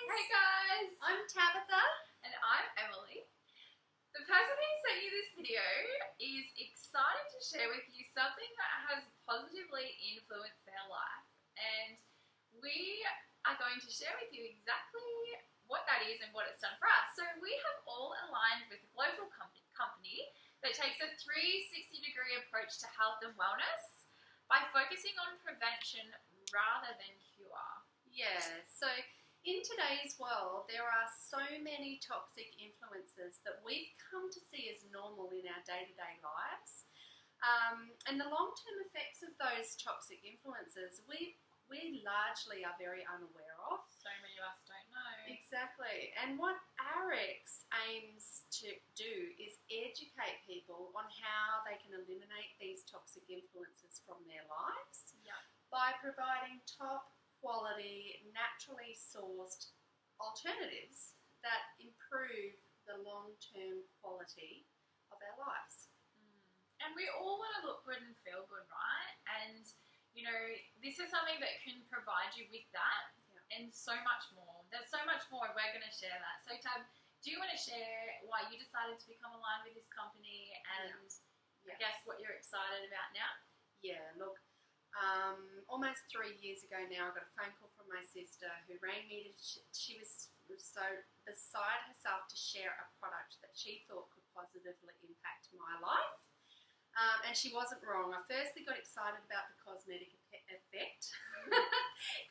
Hey guys! I'm Tabitha. And I'm Emily. The person who sent you this video is excited to share with you something that has positively influenced their life. And we are going to share with you exactly what that is and what it's done for us. So we have all aligned with a global company that takes a 360-degree approach to health and wellness by focusing on prevention rather than cure. Yeah, so in today's world, there are so many toxic influences that we've come to see as normal in our day-to-day lives. And the long-term effects of those toxic influences, we largely are very unaware of. So many of us don't know. Exactly. And what AREX aims to do is educate people on how they can eliminate these toxic influences from their lives by providing top quality, naturally sourced alternatives that improve the long-term quality of our lives. And we all want to look good and feel good, right? And, you know, this is something that can provide you with that and so much more. There's so much more, and we're going to share that. So, Tab, do you want to share why you decided to become aligned with this company and I guess what you're excited about now? Yeah, look, almost 3 years ago now, I got a phone call from my sister who rang me. She was so beside herself to share a product that she thought could positively impact my life. And she wasn't wrong. I firstly got excited about the cosmetic effect.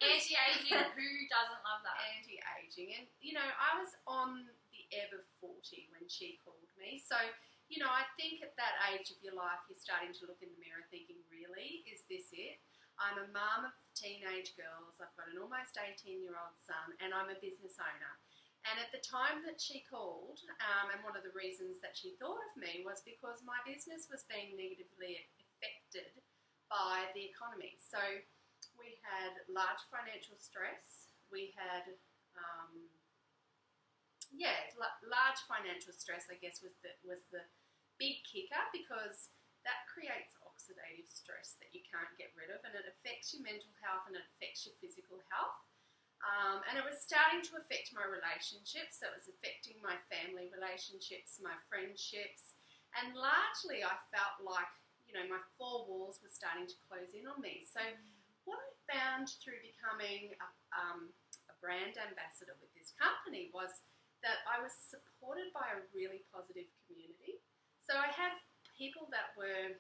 Anti-aging, who doesn't love that? Anti-aging. And, you know, I was on the ebb of 40 when she called me. So, you know, I think at that age of your life, you're starting to look in the mirror thinking, really, is this it? I'm a mum of teenage girls. I've got an almost 18-year-old son, and I'm a business owner. And at the time that she called, and one of the reasons that she thought of me was because my business was being negatively affected by the economy. So we had large financial stress. We had, large financial stress, I guess, was the big kicker, because that creates oxidative stress that you can't get rid of, and it affects your mental health and it affects your physical health. And it was starting to affect my relationships. It was affecting my family relationships, my friendships, and largely I felt like, you know, my 4 walls were starting to close in on me. So what I found through becoming a brand ambassador with this company was that I was supported by a really positive community. So I had people that were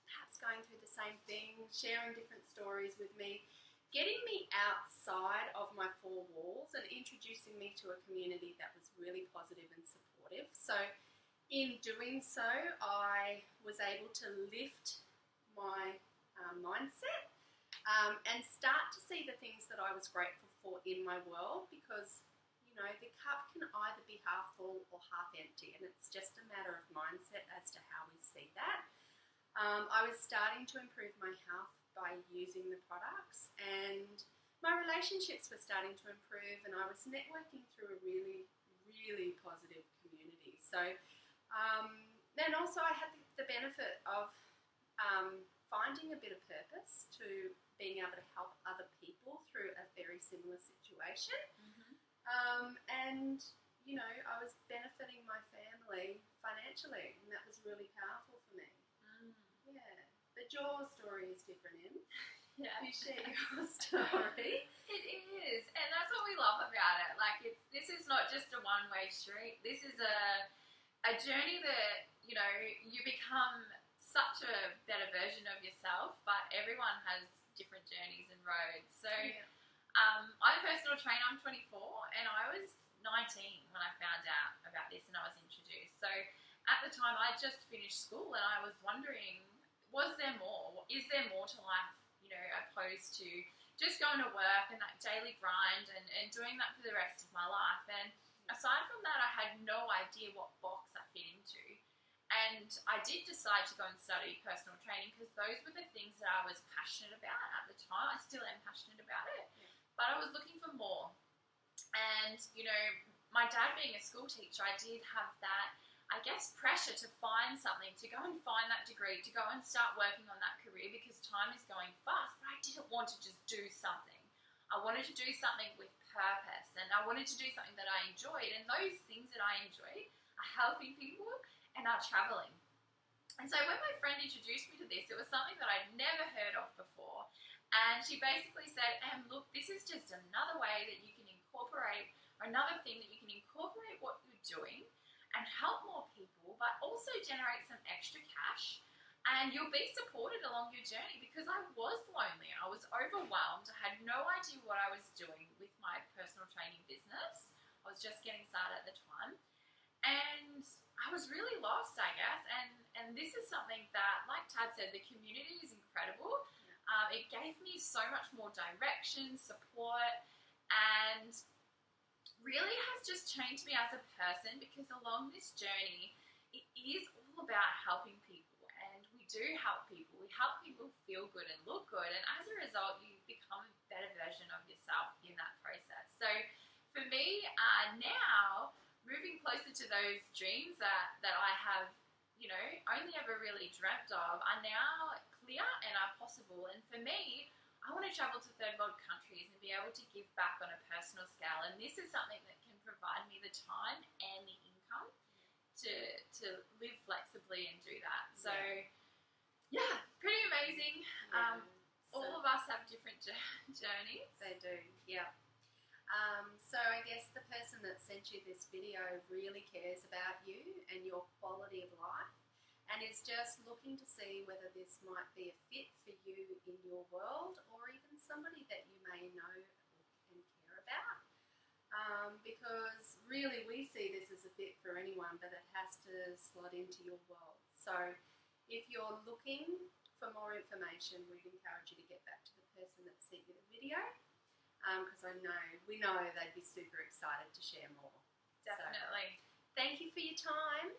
perhaps going through the same thing, sharing different stories with me, getting me outside of my 4 walls and introducing me to a community that was really positive and supportive. So in doing so, I was able to lift my mindset and start to see the things that I was grateful for in my world, because, you know, the cup can either be half full or half empty, and it's just a matter of mindset as to how we see that. I was starting to improve my health by using the products, and my relationships were starting to improve, and I was networking through a really, really positive community. So then also I had the benefit of finding a bit of purpose to being able to help other people through a very similar situation. And, you know, I was benefiting my family financially, and that was really powerful for me. Yeah. But your story is different, Em. Yeah. You share your story. It is, and that's what we love about it. Like, this is not just a one-way street. This is a journey that, you know, you become such a better version of yourself, but everyone has different journeys and roads. So I'm a personal trainer. I'm 24, and I was 19 when I found out about this and I was introduced. So at the time, I just finished school, and I was wondering, was there more? Is there more to life, you know, opposed to just going to work and that daily grind and doing that for the rest of my life? And aside from that, I had no idea what box I fit into. And I did decide to go and study personal training because those were the things that I was passionate about at the time. I still am passionate about it, but I was looking for more. And, you know, my dad being a school teacher, I did have that, I guess, pressure to find something, to go and find that degree, to go and start working on that career, because time is going fast, but I didn't want to just do something. I wanted to do something with purpose, and I wanted to do something that I enjoyed. And those things that I enjoy are helping people and are traveling. And so when my friend introduced me to this, it was something that I'd never heard of before. And she basically said, look, this is just another way that you can incorporate, or another thing that you can incorporate what you're doing and help more people, but also generate some extra cash. And you'll be supported along your journey, because I was lonely. I was overwhelmed. I had no idea what I was doing with my personal training business. I was just getting started at the time. And I was really lost, I guess. And this is something that, like Tab said, the community is incredible. It gave me so much more direction, support, and really has just changed me as a person, because along this journey, it is all about helping people, and we do help people. We help people feel good and look good, and as a result, you become a better version of yourself in that process. So for me, now, moving closer to those dreams that I have, only ever really dreamt of, are now clear and are possible. And for me, I want to travel to third world countries and be able to give back on a personal scale. And this is something that can provide me the time and the income to live flexibly and do that. So, yeah, pretty amazing. All of us have different journeys. They do, yeah. So I guess the person that sent you this video really cares about you and your quality of life, and is just looking to see whether this might be a fit for you in your world, or even somebody that you may know and care about. Because really we see this as a fit for anyone, but it has to slot into your world. So if you're looking for more information, we'd encourage you to get back to the person that sent you the video. Because we know they'd be super excited to share more. Definitely. So, thank you for your time.